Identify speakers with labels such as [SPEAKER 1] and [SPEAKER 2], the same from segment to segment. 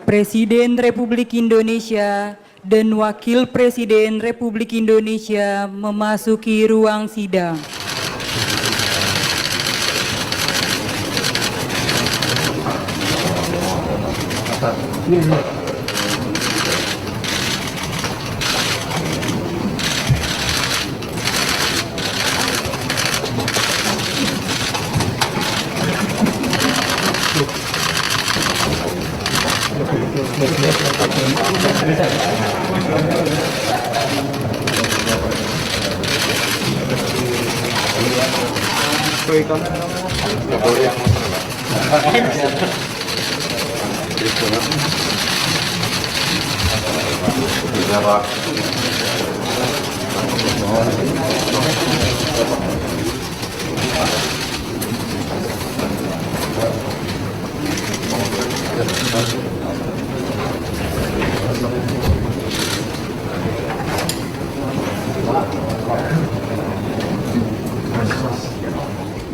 [SPEAKER 1] Presiden Republik Indonesia dan Wakil Presiden Republik Indonesia memasuki ruang sidang.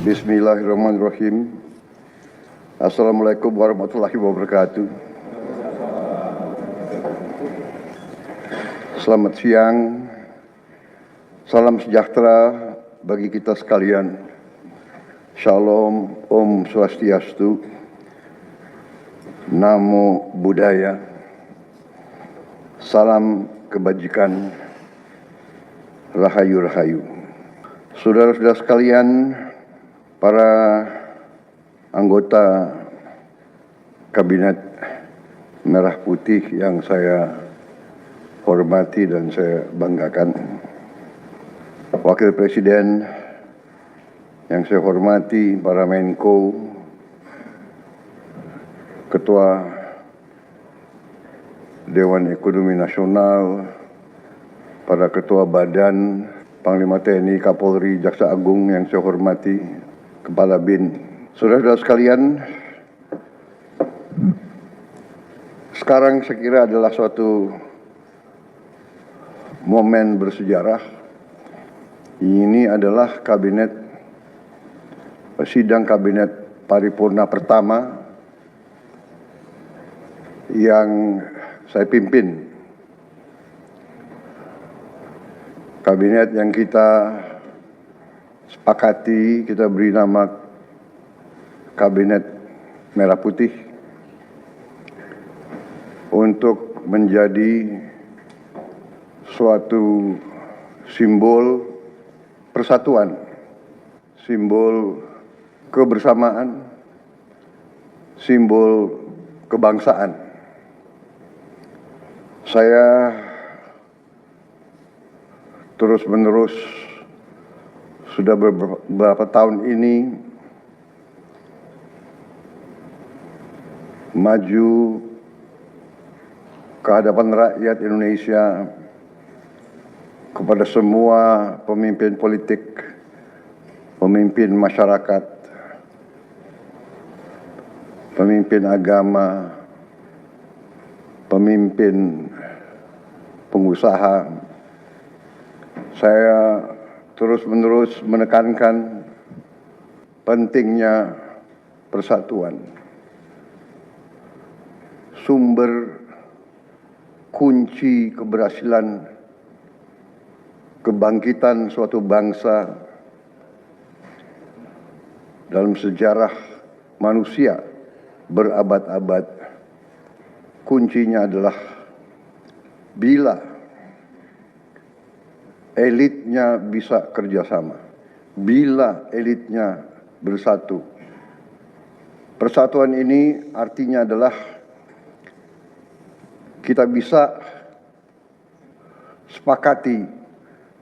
[SPEAKER 2] Bismillahirrahmanirrahim. Assalamualaikum warahmatullahi wabarakatuh. Selamat siang. Salam sejahtera bagi kita sekalian. Shalom, Om Swastiastu, Namo Buddhaya. Salam kebajikan, Rahayu Rahayu. Saudara-saudara sekalian, para anggota Kabinet Merah Putih yang saya hormati dan saya banggakan, Wakil Presiden yang saya hormati, para Menko, Ketua Dewan Ekonomi Nasional, para Ketua Badan, Panglima TNI, Kapolri, Jaksa Agung yang saya hormati, Kepala BIN, saudara-saudara sekalian, sekarang saya kira adalah suatu momen bersejarah. Ini adalah sidang kabinet paripurna pertama yang saya pimpin. Kabinet yang kita sepakati, kita beri nama Kabinet Merah Putih untuk menjadi suatu simbol persatuan, simbol kebersamaan, simbol kebangsaan. Saya terus-menerus sudah beberapa tahun ini maju ke hadapan rakyat Indonesia, kepada semua pemimpin politik, pemimpin masyarakat, pemimpin agama, pemimpin pengusaha. Saya terus-menerus menekankan pentingnya persatuan. Sumber kunci keberhasilan kebangkitan suatu bangsa dalam sejarah manusia berabad-abad, kuncinya adalah bila elitnya bisa kerjasama, bila elitnya bersatu. Persatuan ini artinya adalah kita bisa sepakati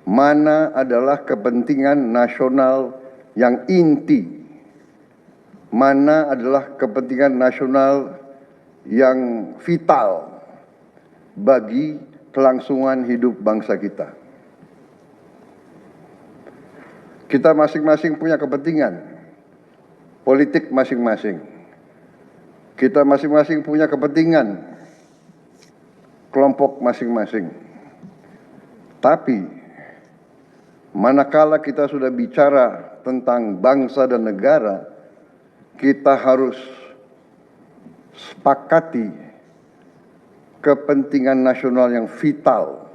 [SPEAKER 2] mana adalah kepentingan nasional yang inti, mana adalah kepentingan nasional yang vital bagi kelangsungan hidup bangsa kita. Kita masing-masing punya kepentingan politik masing-masing. Kita masing-masing punya kepentingan kelompok masing-masing. Tapi manakala kita sudah bicara tentang bangsa dan negara, kita harus sepakati kepentingan nasional yang vital.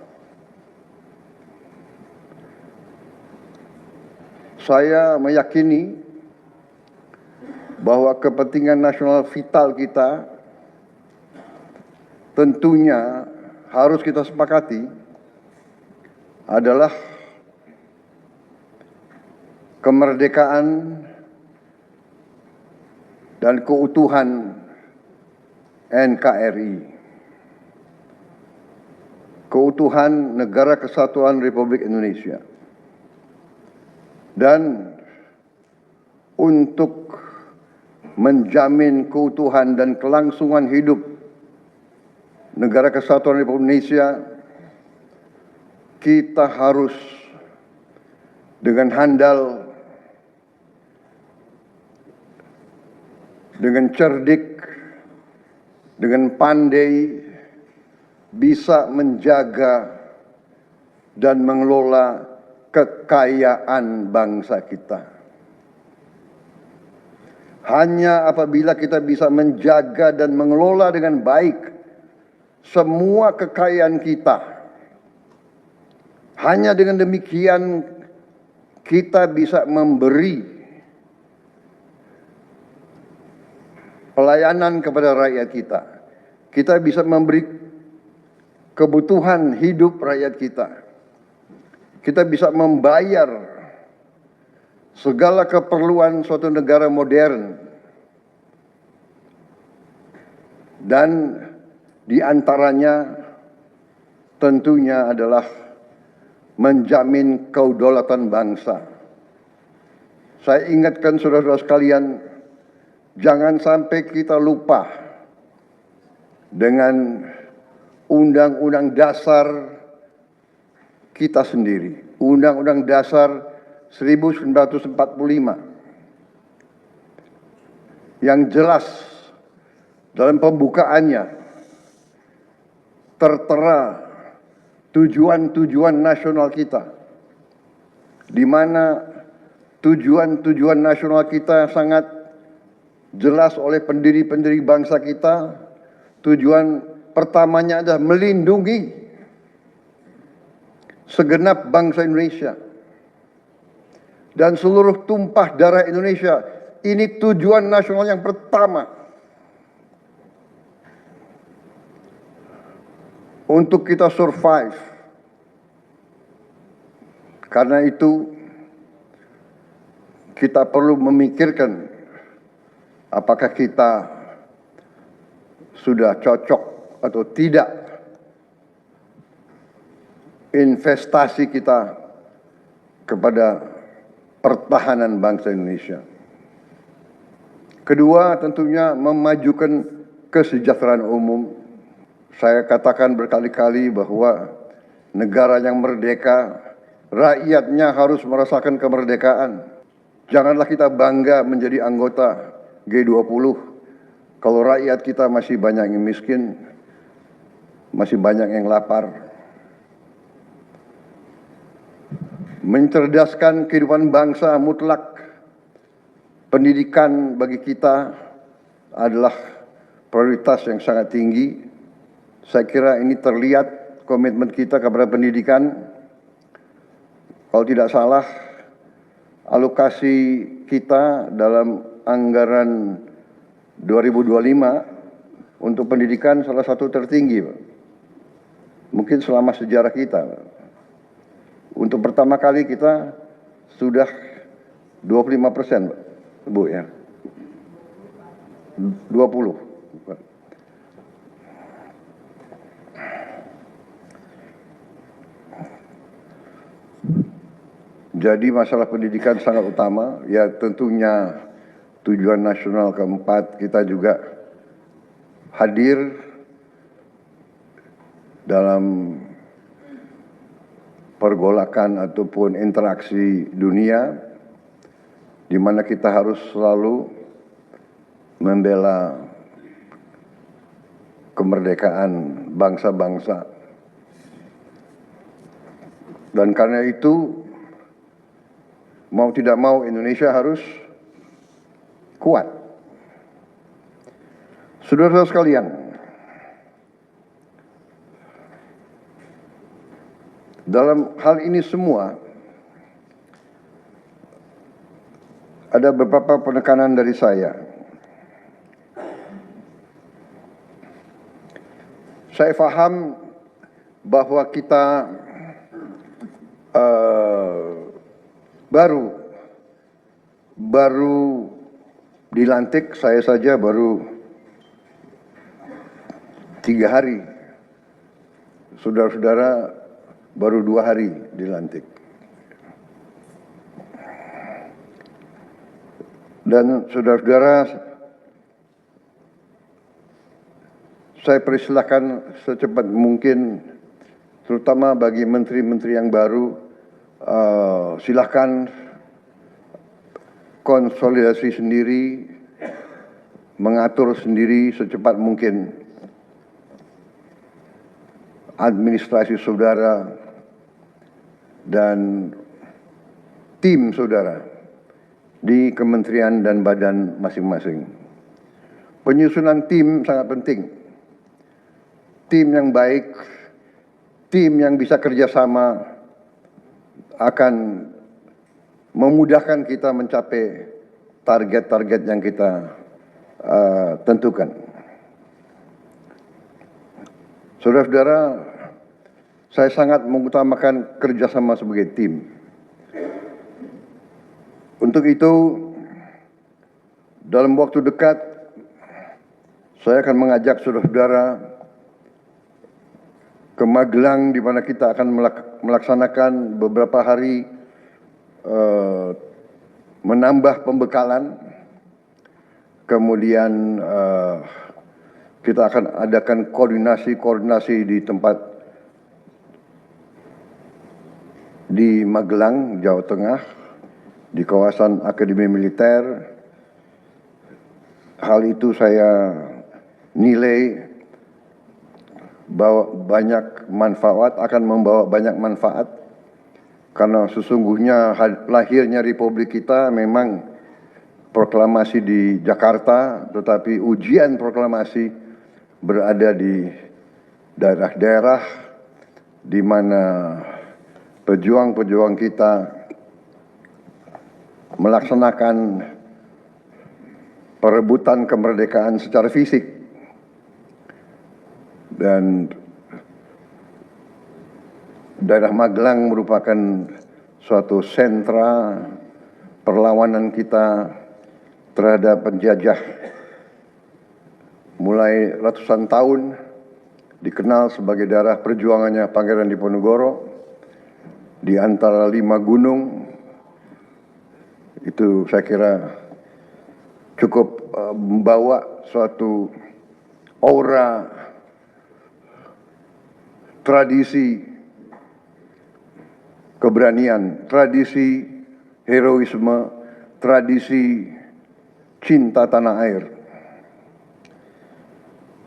[SPEAKER 2] Saya meyakini bahwa kepentingan nasional vital kita tentunya harus kita sepakati adalah kemerdekaan dan keutuhan NKRI. Keutuhan Negara Kesatuan Republik Indonesia. Dan untuk menjamin keutuhan dan kelangsungan hidup Negara Kesatuan Republik Indonesia, kita harus dengan handal, dengan cerdik, dengan pandai, bisa menjaga dan mengelola kekayaan bangsa kita. Hanya apabila kita bisa menjaga dan mengelola dengan baik semua kekayaan kita, hanya dengan demikian kita bisa memberi pelayanan kepada rakyat kita. Kita bisa memberi kebutuhan hidup rakyat kita. Kita bisa membayar segala keperluan suatu negara modern. Dan di antaranya tentunya adalah menjamin kedaulatan bangsa. Saya ingatkan saudara-saudara sekalian, jangan sampai kita lupa dengan Undang-Undang Dasar kita sendiri, Undang-Undang Dasar 1945, yang jelas dalam pembukaannya tertera tujuan-tujuan nasional kita, di mana tujuan-tujuan nasional kita sangat jelas oleh pendiri-pendiri bangsa kita. Tujuan pertamanya adalah melindungi segenap bangsa Indonesia dan seluruh tumpah darah Indonesia. Ini tujuan nasional yang pertama. Untuk kita survive. Karena itu kita perlu memikirkan apakah kita sudah cocok atau tidak investasi kita kepada pertahanan bangsa Indonesia. Kedua, tentunya memajukan kesejahteraan umum. Saya katakan berkali-kali bahwa negara yang merdeka, rakyatnya harus merasakan kemerdekaan. Janganlah kita bangga menjadi anggota G20 kalau rakyat kita masih banyak yang miskin, masih banyak yang lapar. Mencerdaskan kehidupan bangsa mutlak. Pendidikan bagi kita adalah prioritas yang sangat tinggi. Saya kira ini terlihat komitmen kita kepada pendidikan. Kalau tidak salah, alokasi kita dalam anggaran 2025 untuk pendidikan salah satu tertinggi, Pak. Mungkin selama sejarah kita. Untuk pertama kali kita sudah 25%, Pak. Bu ya. 20. Jadi masalah pendidikan sangat utama. Ya tentunya tujuan nasional keempat kita juga hadir dalam pergolakan ataupun interaksi dunia, di mana kita harus selalu membela kemerdekaan bangsa-bangsa. Dan karena itu, mau tidak mau Indonesia harus kuat. Saudara-saudara sekalian, Dalam hal ini semua, ada beberapa penekanan dari saya. Saya paham bahwa kita baru dilantik, saya saja baru 3 hari. Saudara-saudara baru 2 hari dilantik. Dan saudara-saudara, saya persilahkan secepat mungkin, terutama bagi menteri-menteri yang baru, silahkan konsolidasi sendiri, mengatur sendiri secepat mungkin administrasi saudara dan tim saudara di kementerian dan badan masing-masing. Penyusunan tim sangat penting. Tim yang baik, tim yang bisa kerjasama akan memudahkan kita mencapai target-target yang kita tentukan. Saudara-saudara, saya sangat mengutamakan kerjasama sebagai tim. Untuk itu, dalam waktu dekat, saya akan mengajak saudara-saudara ke Magelang, di mana kita akan melaksanakan beberapa hari menambah pembekalan. Kemudian kita akan adakan koordinasi di tempat di Magelang, Jawa Tengah, di kawasan Akademi Militer. Hal itu saya nilai bahwa akan membawa banyak manfaat, karena sesungguhnya lahirnya Republik kita memang proklamasi di Jakarta, tetapi ujian proklamasi berada di daerah-daerah di mana pejuang-pejuang kita melaksanakan perebutan kemerdekaan secara fisik. Dan daerah Magelang merupakan suatu sentra perlawanan kita terhadap penjajah. Mulai ratusan tahun dikenal sebagai daerah perjuangannya Pangeran Diponegoro di antara 5 gunung. Itu saya kira cukup membawa suatu aura tradisi keberanian, tradisi heroisme, tradisi cinta tanah air.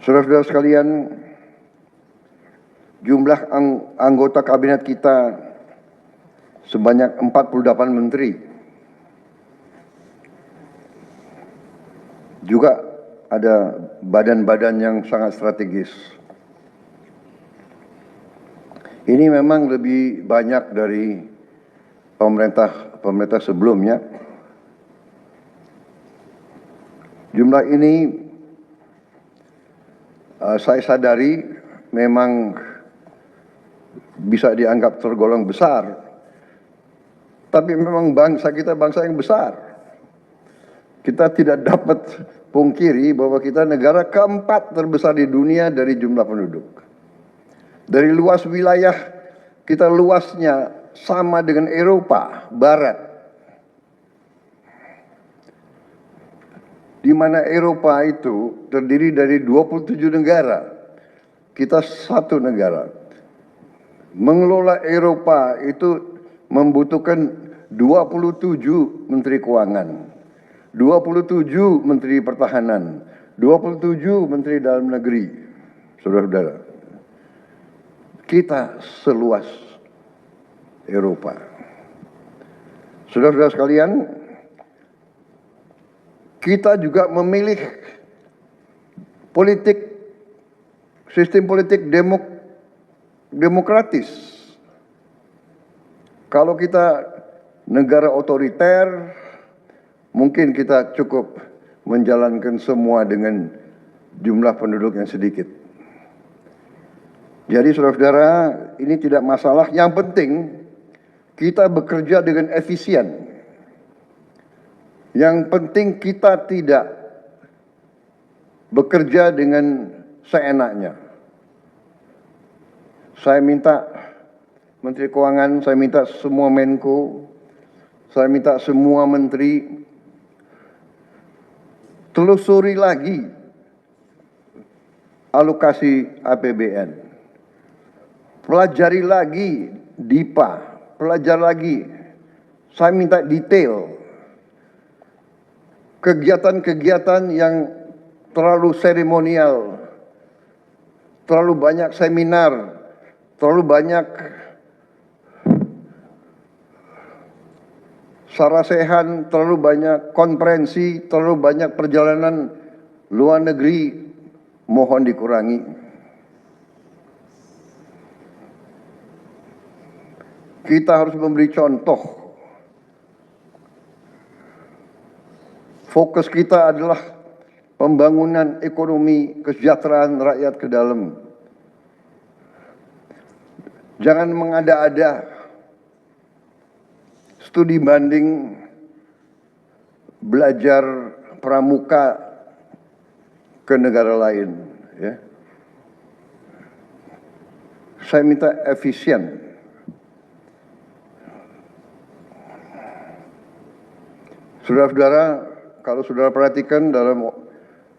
[SPEAKER 2] Saudara-saudara sekalian, jumlah anggota kabinet kita sebanyak 48 menteri. Juga ada badan-badan yang sangat strategis. Ini memang lebih banyak dari pemerintah sebelumnya. Jumlah ini saya sadari memang bisa dianggap tergolong besar. Tapi memang bangsa kita bangsa yang besar. Kita tidak dapat pungkiri bahwa kita negara keempat terbesar di dunia dari jumlah penduduk. Dari luas wilayah, kita luasnya sama dengan Eropa Barat. Di mana Eropa itu terdiri dari 27 negara. Kita satu negara. Mengelola Eropa itu membutuhkan 27 menteri keuangan, 27 menteri pertahanan, 27 menteri dalam negeri. Saudara-saudara, kita seluas Eropa. Saudara-saudara sekalian, kita juga memilih sistem politik demokratis. Kalau kita negara otoriter, mungkin kita cukup menjalankan semua dengan jumlah penduduk yang sedikit. Jadi saudara-saudara, ini tidak masalah. Yang penting kita bekerja dengan efisien. Yang penting kita tidak bekerja dengan seenaknya. Saya minta Menteri Keuangan, saya minta semua Menko, saya minta semua menteri telusuri lagi alokasi APBN. Pelajari lagi DIPA, pelajari lagi. Saya minta detail. Kegiatan-kegiatan yang terlalu seremonial, terlalu banyak seminar, terlalu banyak sarasehan, terlalu banyak konferensi, terlalu banyak perjalanan luar negeri, mohon dikurangi. Kita harus memberi contoh. Fokus kita adalah pembangunan ekonomi, kesejahteraan rakyat ke dalam. Jangan mengada-ada. Studi banding belajar pramuka ke negara lain. Ya. Saya minta efisien. Saudara-saudara, kalau saudara perhatikan dalam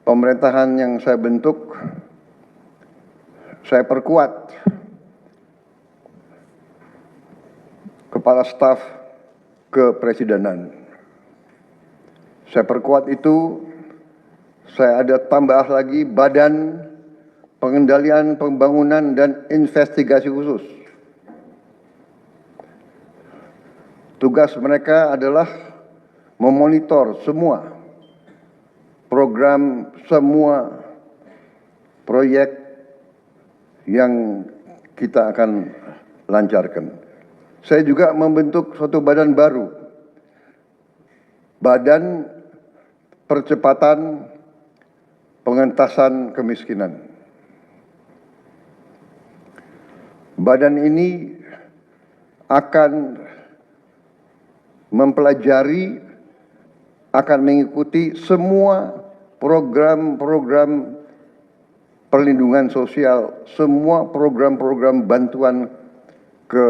[SPEAKER 2] pemerintahan yang saya bentuk, saya perkuat kepala staf kepresidenan. Saya perkuat itu, saya ada tambah lagi Badan Pengendalian Pembangunan dan Investigasi Khusus. Tugas mereka adalah memonitor semua program, semua proyek yang kita akan lancarkan. Saya juga membentuk suatu badan baru, Badan Percepatan Pengentasan Kemiskinan. Badan ini akan mempelajari, akan mengikuti semua program-program perlindungan sosial, semua program-program bantuan ke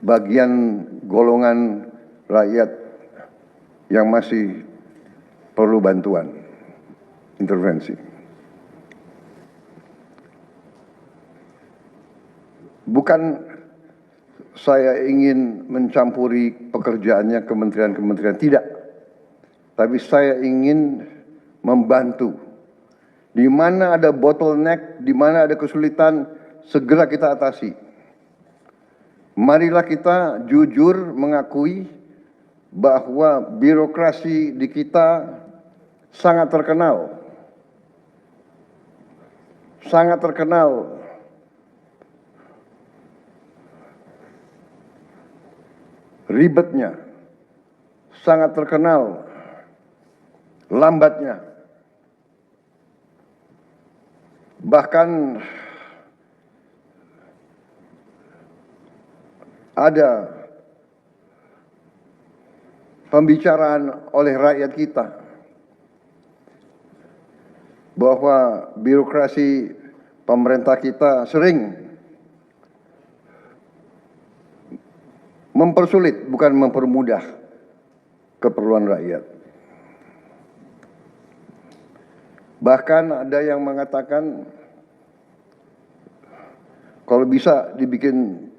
[SPEAKER 2] bagian golongan rakyat yang masih perlu bantuan, intervensi. Bukan saya ingin mencampuri pekerjaannya kementerian-kementerian, tidak. Tapi saya ingin membantu. Di mana ada bottleneck, di mana ada kesulitan, segera kita atasi. Marilah kita jujur mengakui bahwa birokrasi di kita sangat terkenal. Sangat terkenal. Ribetnya, sangat terkenal, lambatnya. Bahkan ada pembicaraan oleh rakyat kita bahwa birokrasi pemerintah kita sering mempersulit, bukan mempermudah keperluan rakyat. Bahkan ada yang mengatakan kalau bisa dibikin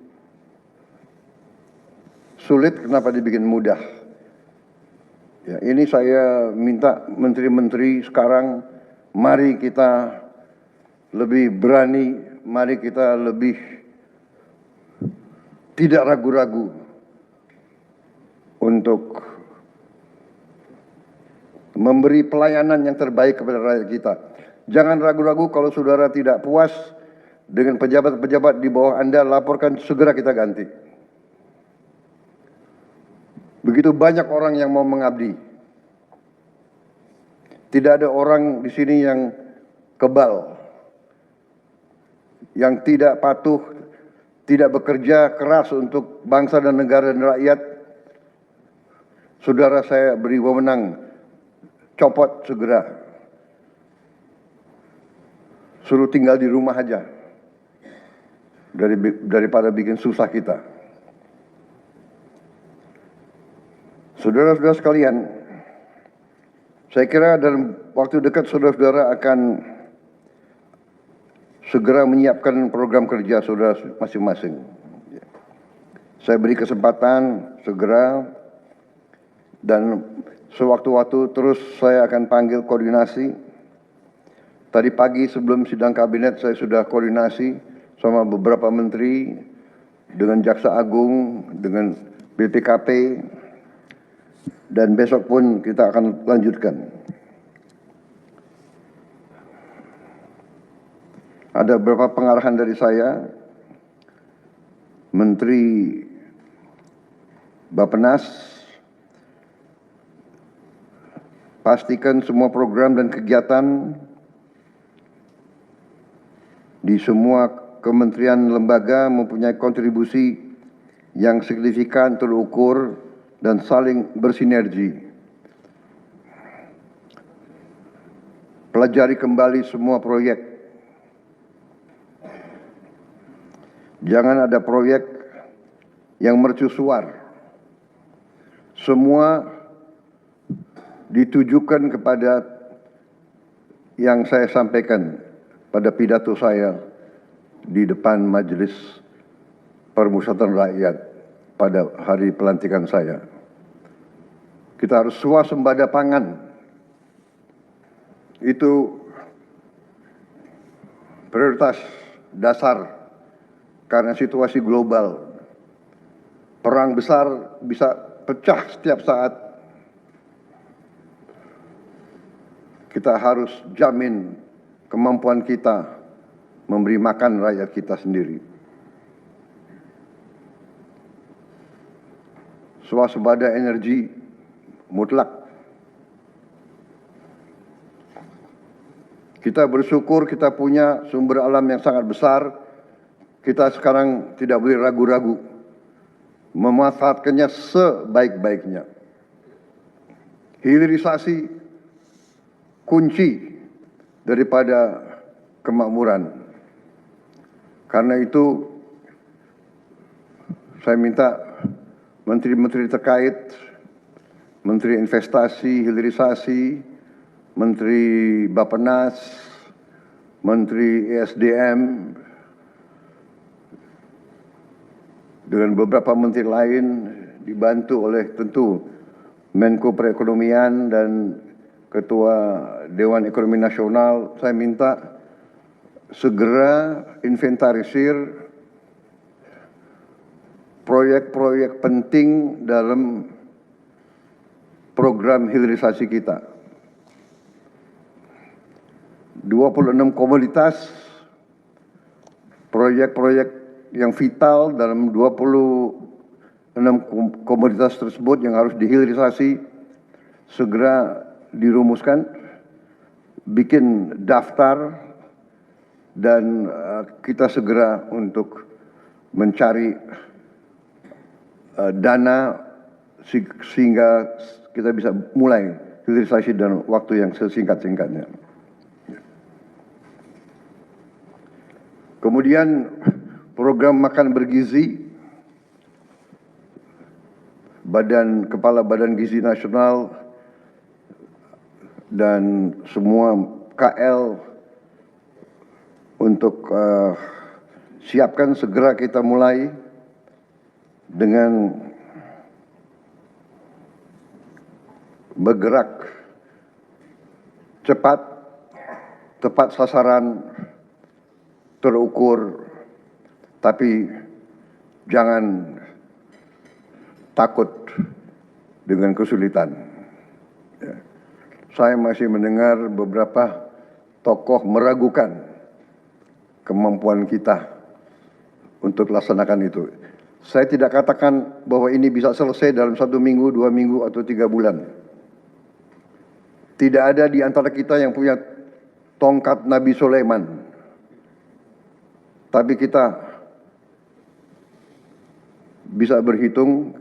[SPEAKER 2] sulit, kenapa dibikin mudah? Ya, ini saya minta menteri-menteri sekarang, mari kita lebih berani, mari kita lebih tidak ragu-ragu untuk memberi pelayanan yang terbaik kepada rakyat kita. Jangan ragu-ragu kalau saudara tidak puas dengan pejabat-pejabat di bawah Anda, laporkan, segera kita ganti. Begitu banyak orang yang mau mengabdi. Tidak ada orang di sini yang kebal, yang tidak patuh, tidak bekerja keras untuk bangsa dan negara dan rakyat. Saudara saya beri wewenang, copot segera. Suruh tinggal di rumah aja, daripada bikin susah kita. Saudara-saudara sekalian, saya kira dalam waktu dekat saudara-saudara akan segera menyiapkan program kerja saudara masing-masing. Saya beri kesempatan segera, dan sewaktu-waktu terus saya akan panggil koordinasi. Tadi pagi sebelum sidang kabinet saya sudah koordinasi sama beberapa menteri, dengan Jaksa Agung, dengan BPKP, dan besok pun kita akan lanjutkan. Ada beberapa pengarahan dari saya, Menteri Bappenas, pastikan semua program dan kegiatan di semua kementerian lembaga mempunyai kontribusi yang signifikan, terukur, dan saling bersinergi. Pelajari kembali semua proyek. Jangan ada proyek yang mercusuar. Semua ditujukan kepada yang saya sampaikan pada pidato saya di depan Majelis Permusyawaratan Rakyat pada hari pelantikan saya. Kita harus swasembada pangan. Itu prioritas dasar karena situasi global. Perang besar bisa pecah setiap saat. Kita harus jamin kemampuan kita memberi makan rakyat kita sendiri. Swasembada energi mutlak. Kita bersyukur kita punya sumber alam yang sangat besar. Kita sekarang tidak boleh ragu-ragu memanfaatkannya sebaik-baiknya. Hilirisasi kunci daripada kemakmuran. Karena itu saya minta menteri-menteri terkait, Menteri Investasi, Hilirisasi, Menteri Bappenas, Menteri ESDM, dengan beberapa menteri lain dibantu oleh tentu Menko Perekonomian dan Ketua Dewan Ekonomi Nasional. Saya minta segera inventarisir proyek-proyek penting dalam program hilirisasi kita. 26 komoditas, proyek-proyek yang vital dalam 26 komoditas tersebut yang harus dihilirisasi segera dirumuskan, bikin daftar, dan kita segera untuk mencari dana sehingga kita bisa mulai hilirisasi dalam waktu yang sesingkat-singkatnya. Kemudian program makan bergizi, Kepala Badan Gizi Nasional dan semua KL untuk siapkan segera kita mulai dengan bergerak cepat, tepat sasaran, terukur, tapi jangan takut dengan kesulitan. Saya masih mendengar beberapa tokoh meragukan kemampuan kita untuk laksanakan itu. Saya tidak katakan bahwa ini bisa selesai dalam 1 minggu, 2 minggu, atau 3 bulan. Tidak ada di antara kita yang punya tongkat Nabi Sulaiman. Tapi kita bisa berhitung,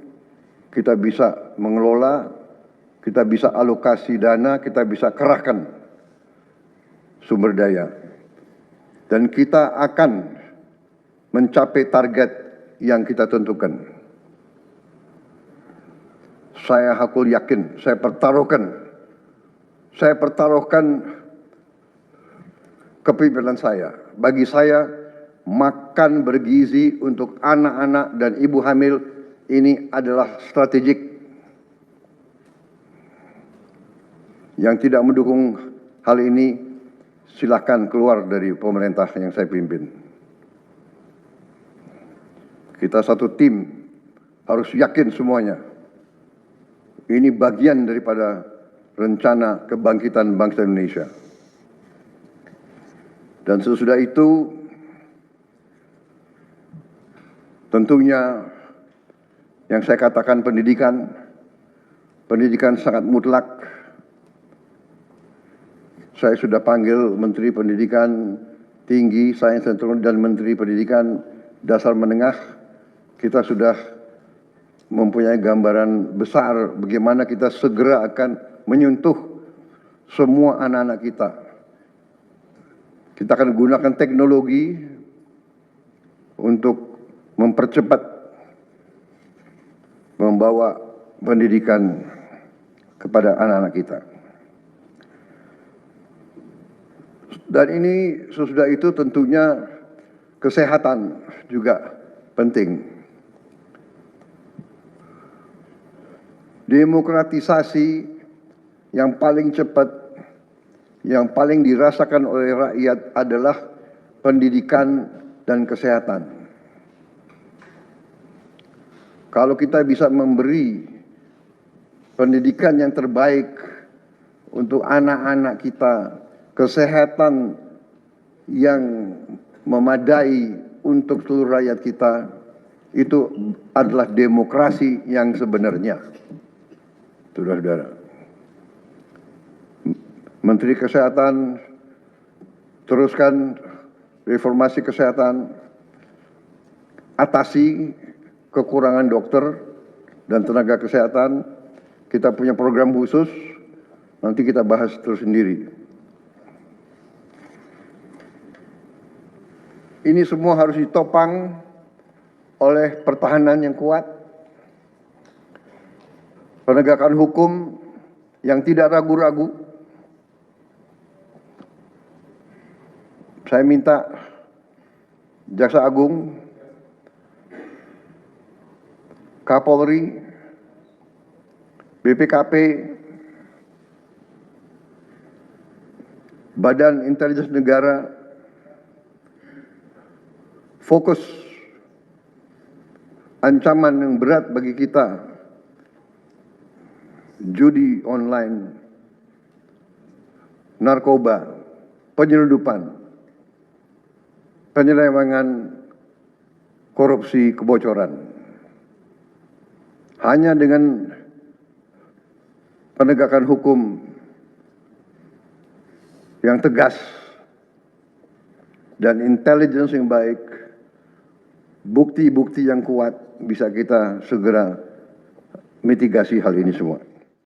[SPEAKER 2] kita bisa mengelola, kita bisa alokasi dana, kita bisa kerahkan sumber daya. Dan kita akan mencapai target yang kita tentukan. Saya hakul yakin, saya pertaruhkan kepemimpinan saya. Bagi saya, makan bergizi untuk anak-anak dan ibu hamil ini adalah strategik. Yang tidak mendukung hal ini, silakan keluar dari pemerintah yang saya pimpin. Kita satu tim, harus yakin semuanya. Ini bagian daripada rencana kebangkitan bangsa Indonesia. Dan sesudah itu, tentunya yang saya katakan pendidikan sangat mutlak. Saya sudah panggil Menteri Pendidikan Tinggi, Sains dan Teknologi dan Menteri Pendidikan Dasar Menengah. Kita sudah mempunyai gambaran besar bagaimana kita segera akan menyentuh semua anak-anak kita. Kita akan gunakan teknologi untuk mempercepat membawa pendidikan kepada anak-anak kita. Dan ini sesudah itu tentunya kesehatan juga penting. Demokratisasi yang paling cepat, yang paling dirasakan oleh rakyat adalah pendidikan dan kesehatan. Kalau kita bisa memberi pendidikan yang terbaik untuk anak-anak kita, kesehatan yang memadai untuk seluruh rakyat kita, itu adalah demokrasi yang sebenarnya. Saudara-saudara, Menteri Kesehatan teruskan reformasi kesehatan, atasi kekurangan dokter dan tenaga kesehatan. Kita punya program khusus, nanti kita bahas tersendiri. Ini semua harus ditopang oleh pertahanan yang kuat, penegakan hukum yang tidak ragu-ragu. Saya minta Jaksa Agung, Kapolri, BPKP, Badan Intelijen Negara, fokus ancaman yang berat bagi kita, judi online, narkoba, penyelundupan, penyelewengan, korupsi, kebocoran. Hanya dengan penegakan hukum yang tegas dan intelligence yang baik, bukti-bukti yang kuat, bisa kita segera mitigasi hal ini semua.